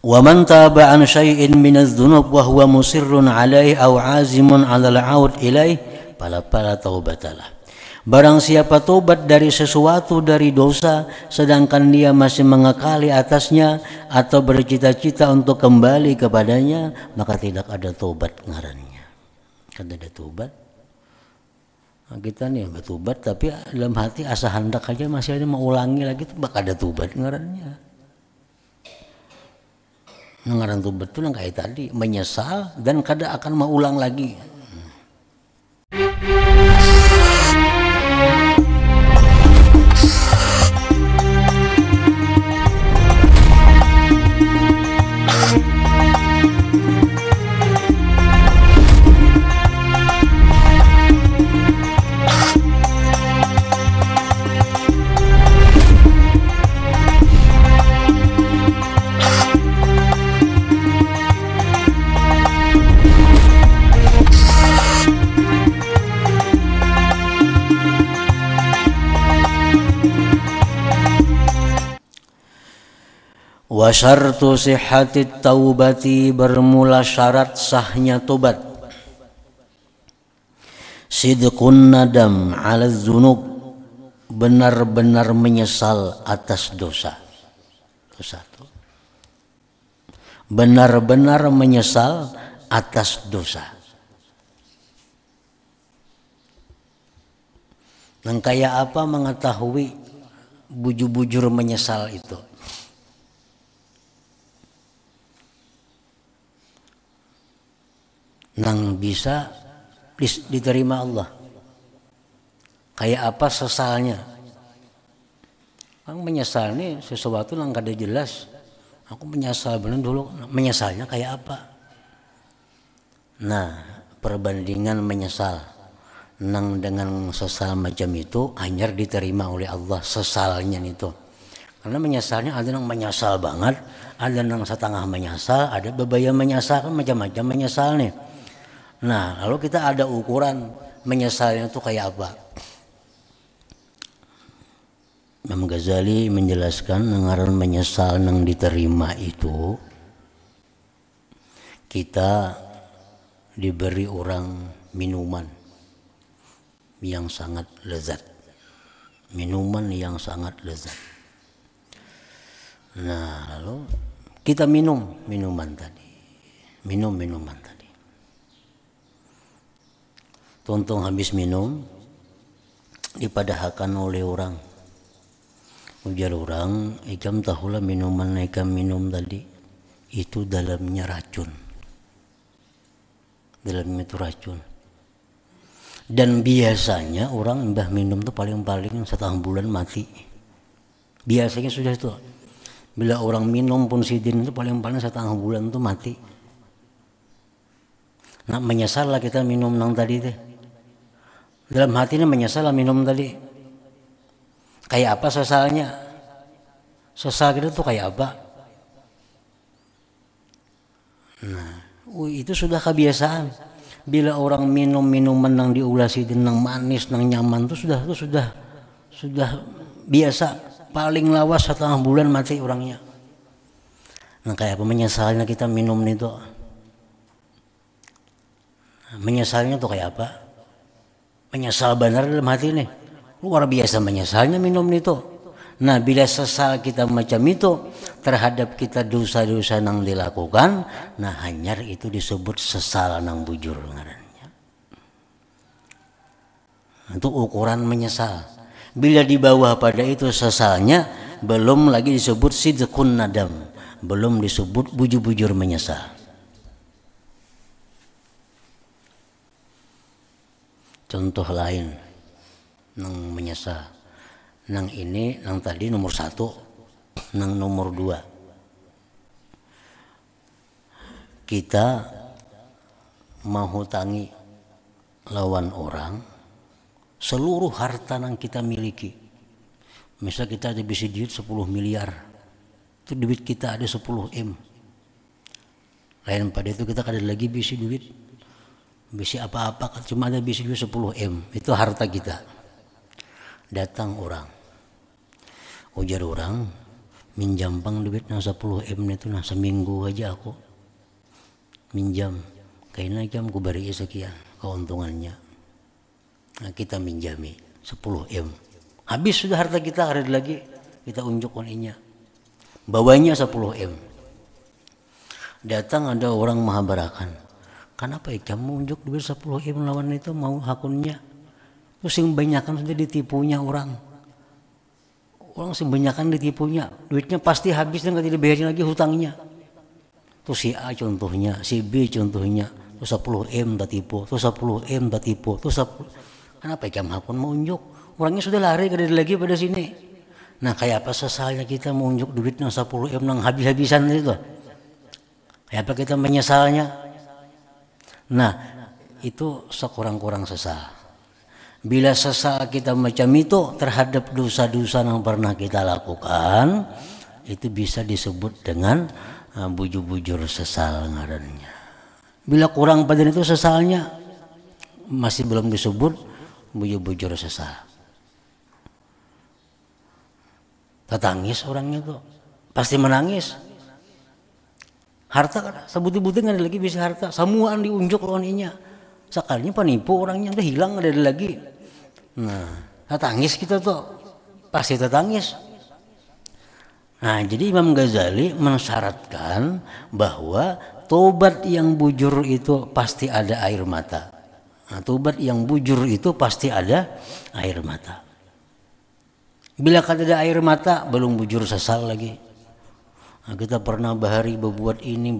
Wa man taba an syai'in minadz dzunub wa huwa musirrun 'alaihi aw 'azimun 'alal 'aud ilaih fala taubatalah. Barang siapa tobat dari sesuatu dari dosa sedangkan dia masih mengekali atasnya atau bercita-cita untuk kembali kepadanya, maka tidak ada tobat ngarannya. Kan ada tobat. Nah, kita nih bertobat tapi dalam hati asa hendak aja masih ada mau ulangi lagi, tuh bakal ada tobat ngarannya. Ngaran tobat itu yang kayak tadi, menyesal dan kada akan mau ulang lagi. Wa syartu sihhatit taubati, bermula syarat sahnya tobat. Sidqun nadam 'ala dzunub, benar-benar menyesal atas dosa. Itu satu. Benar-benar menyesal atas dosa. Dan kayak apa mengetahui bujur-bujur menyesal itu? Nang bisa diterima Allah. Kayak apa sesalnya? Kan menyesal nih sesuatu yang kada jelas. Aku menyesal bener dulu. Menyesalnya kayak apa? Nah, perbandingan menyesal nang dengan sesal macam itu hanya diterima oleh Allah sesalnya itu. Karena menyesalnya ada yang menyesal banget, ada yang setengah menyesal, ada beberapa menyesal, kan macam-macam menyesal nih. Nah, lalu kita ada ukuran menyesalnya itu kayak apa? Imam Ghazali menjelaskan ngaran menyesal nang diterima itu kita diberi orang minuman yang sangat lezat. Minuman yang sangat lezat. Nah, lalu kita minum minuman tadi. Minum minuman tadi. Tonton habis minum dipadahkan oleh orang. Ujar orang, ikam tahulah minuman ikam minum tadi itu dalamnya racun. Dalamnya itu racun. Dan biasanya orang mbah minum tuh paling-paling setengah bulan mati. Biasanya sudah itu. Bila orang minum pun sidin itu paling-paling setengah bulan tuh mati. Nah, menyesal lah kita minum nang tadi teh. Dalam hatinya menyesal lah minum tadi. Kayak apa sesalnya? Sesal kita tuh kayak apa? Nah, itu sudah kebiasaan. Bila orang minum minuman yang diulasidin yang manis, yang nyaman tuh sudah biasa. Paling lawas setengah bulan mati orangnya. Nah, kayak apa menyesalnya kita minum itu? Menyesalnya tuh kayak apa? Menyesal benar dalam hati nih. Luar biasa menyesalnya minum itu. Nah, bila sesal kita macam itu terhadap kita dosa-dosa yang dilakukan, nah hanyar itu disebut sesal nang bujur ngarannya. Itu ukuran menyesal. Bila di bawah pada itu sesalnya, belum lagi disebut sidqun nadam, belum disebut bujur-bujur menyesal. Contoh lain nang menyesal, nang ini, nang tadi nomor 1, nang nomor 2. Kita menghutangi lawan orang seluruh harta yang kita miliki. Misal kita ada bisi duit 10 miliar, itu duit kita ada 10 M. Lain pada itu kita kada lagi bisi duit, bisi apa-apa, cuma ada bisi duit 10 M, itu harta kita. Datang orang, ujar orang, minjam pang duit nang 10 M itu nah seminggu aja aku minjam kayaknya jam ku beri sekian keuntungannya. Nah, kita minjami 10 M habis sudah harta kita ada lagi kita unjuk oninya bawanya 10 M. Datang ada orang Mahabarakan, kenapa ya kamu unjuk duit 10 M lawan itu mau hakunnya terus yang banyakan sudah ditipunya orang sebanyakan ditipunya, duitnya pasti habis dan nggak dibayarin lagi hutangnya. Tuh si A contohnya, si B contohnya, tuh 10 M tak tipu, tuh 10 M tak tipu, tuh 10. Kenapa jam hakun mau unjuk? Orangnya sudah lari ke lagi pada sini. Nah kayak apa sesalnya kita mau unjuk duit nang 10 M nang habis-habisan itu? Kayak apa kita menyesalnya? Nah itu sekurang-kurang sesal. Bila sesal kita macam itu terhadap dosa-dosa yang pernah kita lakukan, itu bisa disebut dengan bujur-bujur sesal ngarannya. Bila kurang pada itu sesalnya, masih belum disebut bujur-bujur sesal. Tetangis orangnya tuh, pasti menangis. Harta sebut-sebutin nggak ada lagi bisa harta, semuaan diunjuk lawannya. Sekalinya penipu orangnya udah hilang ada lagi. Nah, tetangis kita tuh pasti tetangis. Nah, jadi Imam Ghazali mensyaratkan bahwa tobat yang bujur itu pasti ada air mata. Nah, tobat yang bujur itu pasti ada air mata. Bila kada ada air mata, belum bujur sesal lagi. Nah, kita pernah bahari berbuat ini,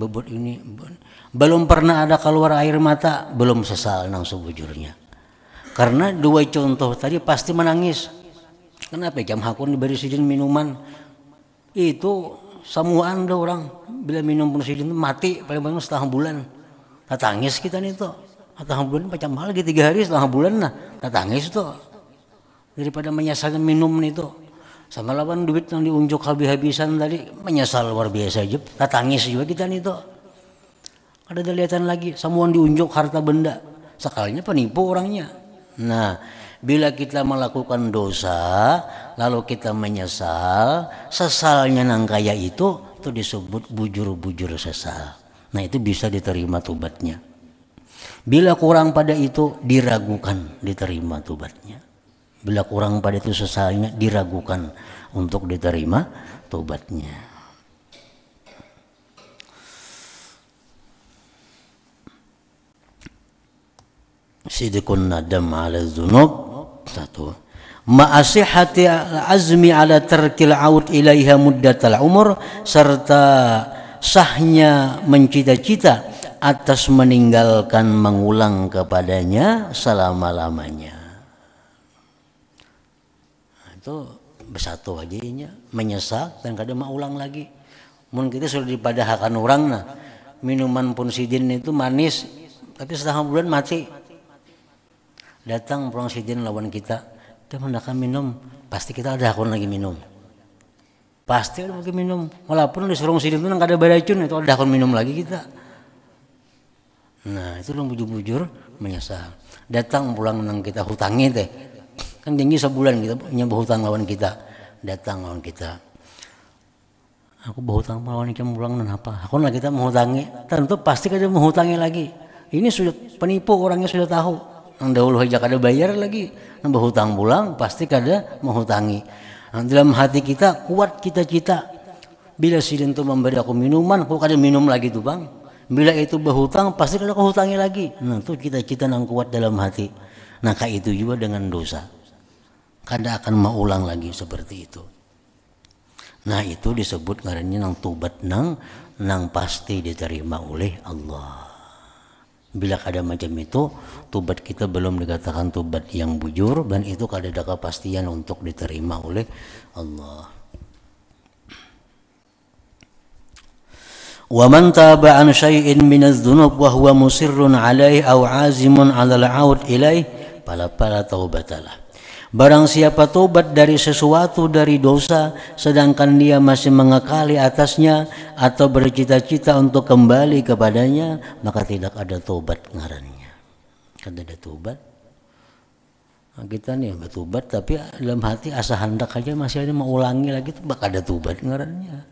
belum pernah ada keluar air mata, belum sesal nang sebujurnya. Karena dua contoh tadi pasti menangis. Kenapa jam hakun diberi sidin minuman itu semuaan ada orang bila minum pun sidin mati paling setengah bulan. Tatangis kita nih tuh. Setengah bulan macam hal lagi 3 hari setengah bulan nah tatangis tuh. Daripada menyesalkan minum itu. Sama lawan duit yang diunjuk habis-habisan tadi menyesal luar biasa aja. Tatangis juga kita nih tuh. Ada kelihatan lagi semuaan diunjuk harta benda. Sekalinya penipu orangnya. Nah, bila kita melakukan dosa, lalu kita menyesal, sesalnya nang kaya itu disebut bujur-bujur sesal. Nah, itu bisa diterima tobatnya. Bila kurang pada itu, diragukan diterima tobatnya. Bila kurang pada itu sesalnya, diragukan untuk diterima tobatnya. Sidqun nadam ala dzunub satu ma'asihati azmi ala tarkil aud ilaiha muddatal umur serta sahnya mencita-cita atas meninggalkan mengulang kepadanya selama-lamanya. Nah, itu bersatu aja menyesal dan kadang mau ulang lagi. Mungkin kita sudah dipadahkan orang nah minuman pun sidin itu manis tapi setengah bulan mati. Datang pulang sidin lawan kita, dia mendakan minum, pasti kita ada akun lagi minum. Pasti ada lagi minum, walaupun disuruh sidin itu nggak ada beracun, itu ada akun minum lagi kita. Nah itu dong bujur-bujur menyesal. Datang pulang nang kita hutangi teh, kan janji sebulan kita punya berhutang lawan kita. Datang lawan kita, aku berhutang lawan kamu pulang dan apa? Akun lagi kita menghutangi, tentu pasti kita menghutangi lagi. Ini sudah penipu orangnya sudah tahu. Yang dahulu aja kada bayar lagi, nambah hutang pulang pasti kada menghutangi. Nah, dalam hati kita kuat cita-cita. Bila sidin itu memberi aku minuman, aku kada minum lagi tuh bang. Bila itu berhutang pasti kada aku hutangi lagi. Nah itu cita-cita yang kuat dalam hati. Nah kayak itu juga dengan dosa. Kada akan maulang lagi seperti itu. Nah itu disebut ngarannya nang tobat nang pasti diterima oleh Allah. Bila kada macam itu, tobat kita belum dikatakan tobat yang bujur dan itu kada ada kepastian untuk diterima oleh Allah. Wa man taba an syai'in min adz-dzunub wa huwa musirrun 'alaihi aw 'azimun 'ala al-'aud ilaihi fala taubatalah. Barang siapa tobat dari sesuatu dari dosa sedangkan dia masih mengekali atasnya atau bercita-cita untuk kembali kepadanya, maka tidak ada tobat ngarannya. Kada ada tobat. Nah, kita nih bertobat tapi dalam hati asa hendak aja masih ada mau ulangi lagi tuh bakal ada tobat ngarannya.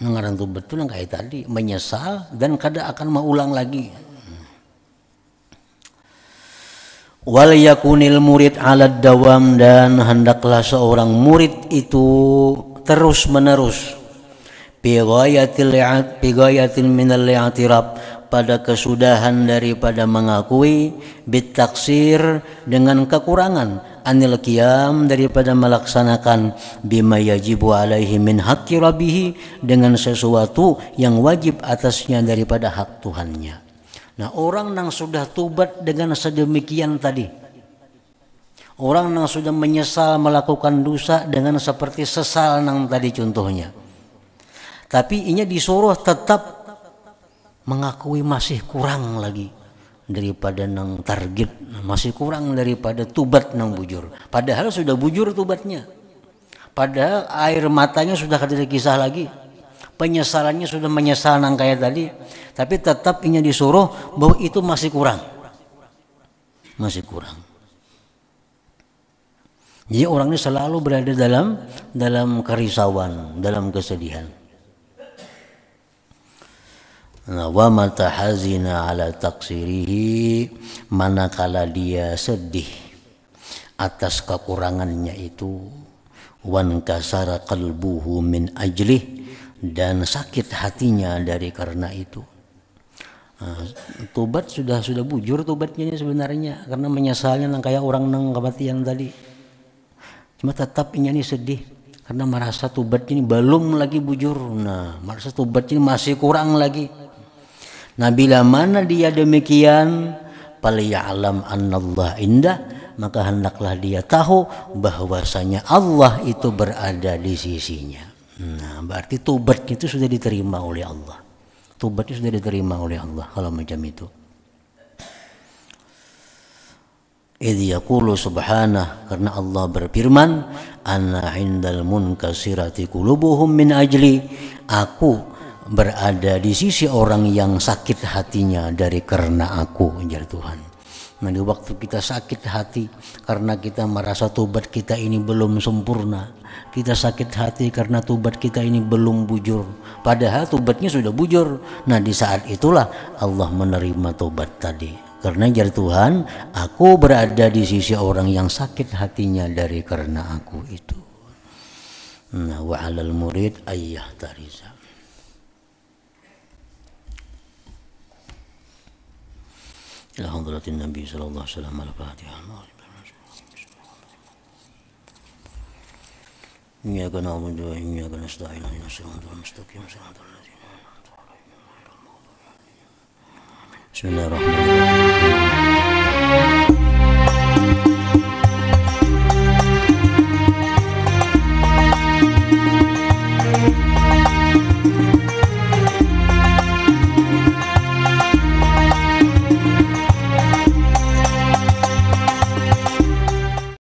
Ngaran tobat itu yang kayak tadi menyesal dan kada akan mau ulang lagi. Wal yakunil murid alad dawam, dan hendaklah seorang murid itu terus menerus bigayatil minal i'tirab, pada kesudahan daripada mengakui, bitaksir dengan kekurangan, anil qiyam daripada melaksanakan, bima yajibu alaihi min haqqi rabbih, dengan sesuatu yang wajib atasnya daripada hak Tuhannya. Nah, orang yang sudah tubat dengan sedemikian tadi, orang yang sudah menyesal melakukan dosa dengan seperti sesal nang tadi contohnya, tapi inya disuruh tetap mengakui masih kurang lagi daripada nang target, masih kurang daripada tubat nang bujur. Padahal sudah bujur tubatnya, padahal air matanya sudah kada kisah lagi, penyesalannya sudah menyesal nang kayak tadi, tapi tetap inya disuruh bahwa itu masih kurang, masih kurang. Jadi orang ini selalu berada dalam kerisauan, dalam kesedihan. Wa mata hazina ala taksirihi, manakala dia sedih atas kekurangannya itu, wan kasara qalbuhu min ajlih, dan sakit hatinya dari karena itu. Tobat sudah bujur tobatnya ini sebenarnya, karena menyesalnya nang kayak orang nang kematian tadi. Cuma tetap ini sedih karena merasa tobat ini belum lagi bujur. Nah, merasa tobat ini masih kurang lagi. Nah, bila mana dia demikian, falya'lam annallah indah, maka hendaklah dia tahu bahwasanya Allah itu berada di sisinya. Nah, berarti tobat itu sudah diterima oleh Allah. Tobat itu sudah diterima oleh Allah kalau macam itu. Idh yaqulu subhanah, karena Allah berfirman, ana indal munkasirati qulubuhum min ajli, aku berada di sisi orang yang sakit hatinya dari karena aku, ujar Tuhan. Nah, di waktu kita sakit hati karena kita merasa tobat kita ini belum sempurna, kita sakit hati karena tobat kita ini belum bujur, padahal tobatnya sudah bujur. Nah, di saat itulah Allah menerima tobat tadi, karena ujar Tuhan, aku berada di sisi orang yang sakit hatinya dari karena aku itu. Nah, wa 'alal murid ayyah tariza. Ila hadratin Nabi sallallahu alaihi wasallam, al-Fatihah. Iyyaka na'budu wa iyyaka nasta'in, ihdinas siratal mustaqim, siratal ladzina an'amta 'alaihim. Bismillahirrahmanirrahim.